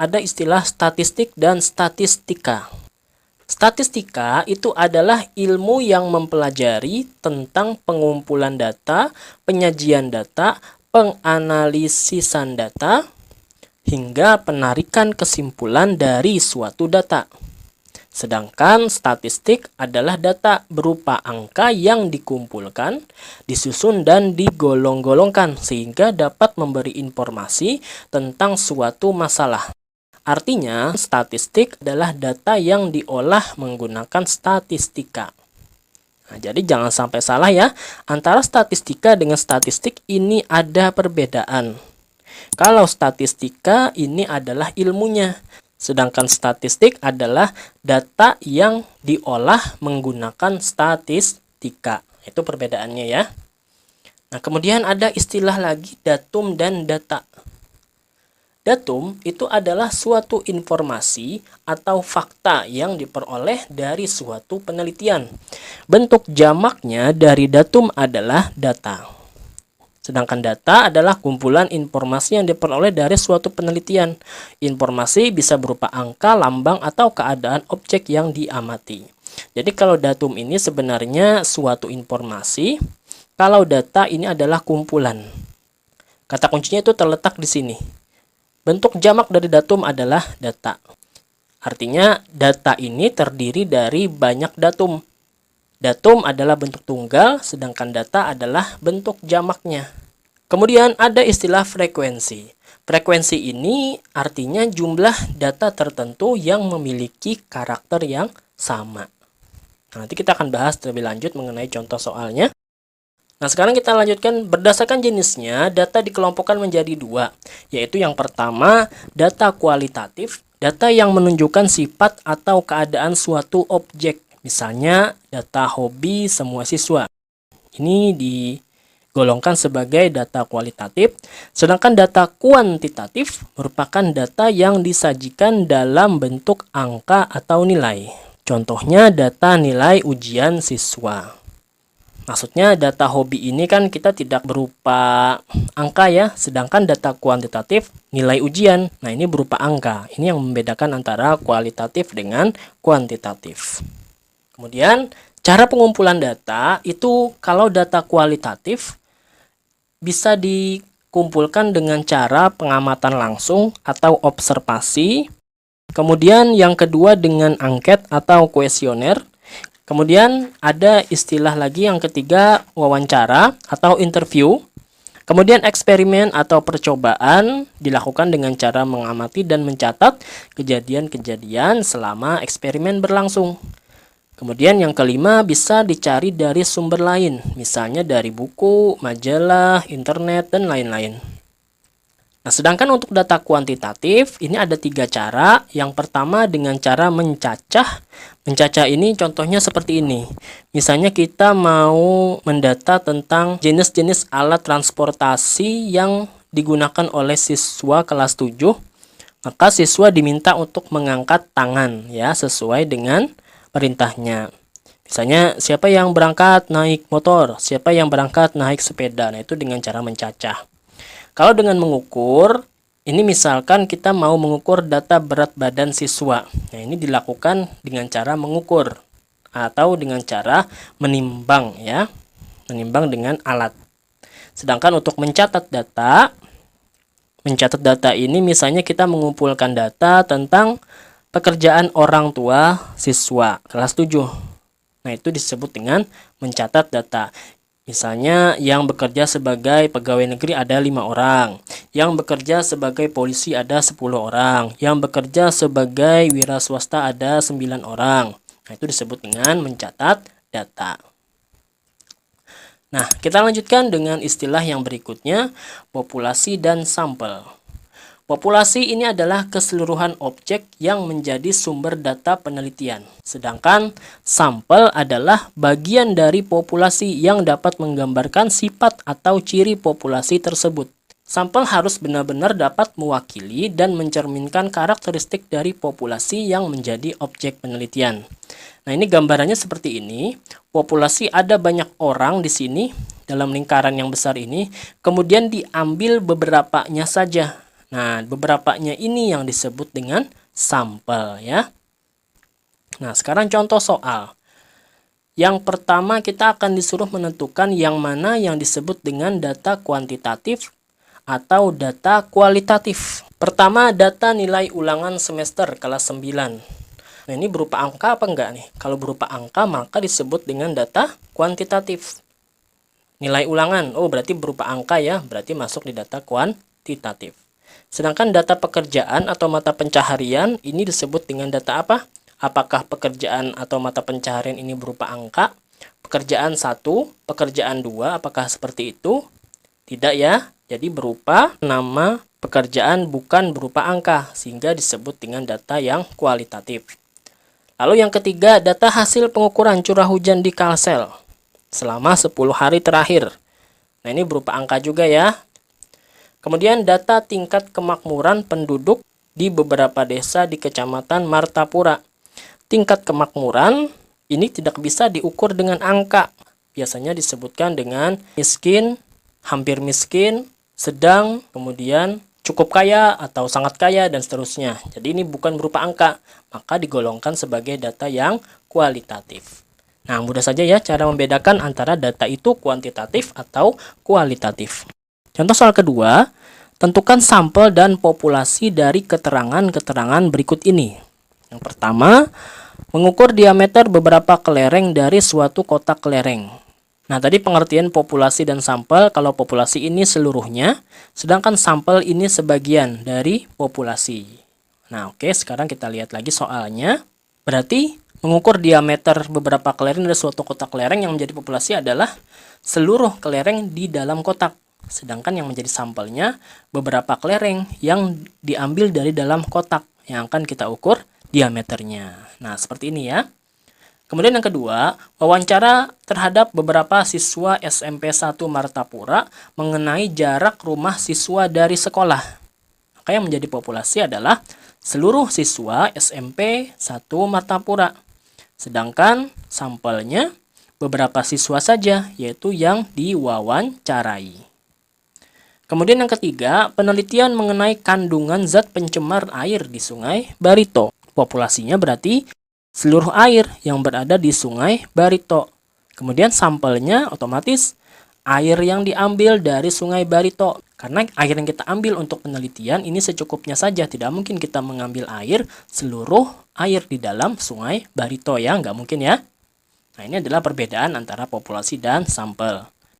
ada istilah statistik dan statistika. Statistika itu adalah ilmu yang mempelajari tentang pengumpulan data, penyajian data, penganalisisan data, hingga penarikan kesimpulan dari suatu data. Sedangkan statistik adalah data berupa angka yang dikumpulkan, disusun dan digolong-golongkan sehingga dapat memberi informasi tentang suatu masalah. Artinya, statistik adalah data yang diolah menggunakan statistika. Nah, jadi jangan sampai salah ya, antara statistika dengan statistik ini ada perbedaan. Kalau statistika ini adalah ilmunya, sedangkan statistik adalah data yang diolah menggunakan statistika. Itu perbedaannya ya. Nah, kemudian ada istilah lagi datum dan data. Datum itu adalah suatu informasi atau fakta yang diperoleh dari suatu penelitian. Bentuk jamaknya dari datum adalah data. Sedangkan data adalah kumpulan informasi yang diperoleh dari suatu penelitian. Informasi bisa berupa angka, lambang, atau keadaan objek yang diamati. Jadi kalau datum ini sebenarnya suatu informasi, kalau data ini adalah kumpulan. Kata kuncinya itu terletak di sini. Bentuk jamak dari datum adalah data. Artinya data ini terdiri dari banyak datum. Datum adalah bentuk tunggal, sedangkan data adalah bentuk jamaknya. Kemudian ada istilah frekuensi. Frekuensi ini artinya jumlah data tertentu yang memiliki karakter yang sama. Nanti kita akan bahas lebih lanjut mengenai contoh soalnya. Nah, sekarang kita lanjutkan. Berdasarkan jenisnya, data dikelompokkan menjadi dua, yaitu yang pertama, data kualitatif, data yang menunjukkan sifat atau keadaan suatu objek, misalnya data hobi semua siswa. Ini digolongkan sebagai data kualitatif, sedangkan data kuantitatif merupakan data yang disajikan dalam bentuk angka atau nilai. Contohnya data nilai ujian siswa. Maksudnya data hobi ini kan kita tidak berupa angka ya, sedangkan data kuantitatif nilai ujian. Nah, ini berupa angka. Ini yang membedakan antara kualitatif dengan kuantitatif. Kemudian, cara pengumpulan data itu kalau data kualitatif bisa dikumpulkan dengan cara pengamatan langsung atau observasi. Kemudian yang kedua dengan angket atau kuesioner. Kemudian ada istilah lagi yang ketiga, wawancara atau interview. Kemudian eksperimen atau percobaan dilakukan dengan cara mengamati dan mencatat kejadian-kejadian selama eksperimen berlangsung. Kemudian yang kelima bisa dicari dari sumber lain, misalnya dari buku, majalah, internet, dan lain-lain. Nah, sedangkan untuk data kuantitatif, ini ada 3 cara. Yang pertama dengan cara mencacah. Mencacah ini contohnya seperti ini. Misalnya kita mau mendata tentang jenis-jenis alat transportasi yang digunakan oleh siswa kelas 7. Maka siswa diminta untuk mengangkat tangan ya, sesuai dengan perintahnya. Misalnya siapa yang berangkat naik motor, siapa yang berangkat naik sepeda. Nah, itu dengan cara mencacah. Kalau dengan mengukur, ini misalkan kita mau mengukur data berat badan siswa. Nah, ini dilakukan dengan cara mengukur atau dengan cara menimbang ya. Menimbang dengan alat. Sedangkan untuk mencatat data ini misalnya kita mengumpulkan data tentang pekerjaan orang tua siswa kelas 7. Nah, itu disebut dengan mencatat data. Misalnya yang bekerja sebagai pegawai negeri ada 5 orang, yang bekerja sebagai polisi ada 10 orang, yang bekerja sebagai wira swasta ada 9 orang. Nah, itu disebut dengan mencatat data. Nah, kita lanjutkan dengan istilah yang berikutnya, populasi dan sampel. Populasi ini adalah keseluruhan objek yang menjadi sumber data penelitian. Sedangkan sampel adalah bagian dari populasi yang dapat menggambarkan sifat atau ciri populasi tersebut. Sampel harus benar-benar dapat mewakili dan mencerminkan karakteristik dari populasi yang menjadi objek penelitian. Nah, ini gambarannya seperti ini. Populasi ada banyak orang di sini dalam lingkaran yang besar ini, kemudian diambil beberapanya saja. Nah, beberapanya ini yang disebut dengan sampel ya. Nah, sekarang contoh soal. Yang pertama kita akan disuruh menentukan yang mana yang disebut dengan data kuantitatif atau data kualitatif. Pertama, data nilai ulangan semester kelas 9. Nah, ini berupa angka apa enggak nih? Kalau berupa angka maka disebut dengan data kuantitatif. Nilai ulangan, oh berarti berupa angka ya, berarti masuk di data kuantitatif. Sedangkan data pekerjaan atau mata pencaharian ini disebut dengan data apa? Apakah pekerjaan atau mata pencaharian ini berupa angka? Pekerjaan 1, pekerjaan 2, apakah seperti itu? Tidak ya, jadi berupa nama pekerjaan bukan berupa angka, sehingga disebut dengan data yang kualitatif. Lalu yang ketiga, data hasil pengukuran curah hujan di Kalsel selama 10 hari terakhir. Nah, ini berupa angka juga ya. Kemudian data tingkat kemakmuran penduduk di beberapa desa di Kecamatan Martapura. Tingkat kemakmuran ini tidak bisa diukur dengan angka. Biasanya disebutkan dengan miskin, hampir miskin, sedang, kemudian cukup kaya atau sangat kaya dan seterusnya. Jadi ini bukan berupa angka, maka digolongkan sebagai data yang kualitatif. Nah, mudah saja ya cara membedakan antara data itu kuantitatif atau kualitatif. Contoh soal kedua, tentukan sampel dan populasi dari keterangan-keterangan berikut ini. Yang pertama, mengukur diameter beberapa kelereng dari suatu kotak kelereng. Nah, tadi pengertian populasi dan sampel, kalau populasi ini seluruhnya, sedangkan sampel ini sebagian dari populasi. Nah, oke, sekarang kita lihat lagi soalnya. Berarti, mengukur diameter beberapa kelereng dari suatu kotak kelereng yang menjadi populasi adalah seluruh kelereng di dalam kotak. Sedangkan yang menjadi sampelnya beberapa kelereng yang diambil dari dalam kotak yang akan kita ukur diameternya. Nah, seperti ini ya. Kemudian yang kedua, wawancara terhadap beberapa siswa SMP 1 Martapura mengenai jarak rumah siswa dari sekolah. Maka yang menjadi populasi adalah seluruh siswa SMP 1 Martapura. Sedangkan sampelnya beberapa siswa saja, yaitu yang diwawancarai. Kemudian yang ketiga, penelitian mengenai kandungan zat pencemar air di Sungai Barito. Populasinya berarti seluruh air yang berada di Sungai Barito. Kemudian sampelnya otomatis air yang diambil dari Sungai Barito. Karena air yang kita ambil untuk penelitian ini secukupnya saja. Tidak mungkin kita mengambil air seluruh air di dalam Sungai Barito ya, nggak mungkin ya. Nah, ini adalah perbedaan antara populasi dan sampel.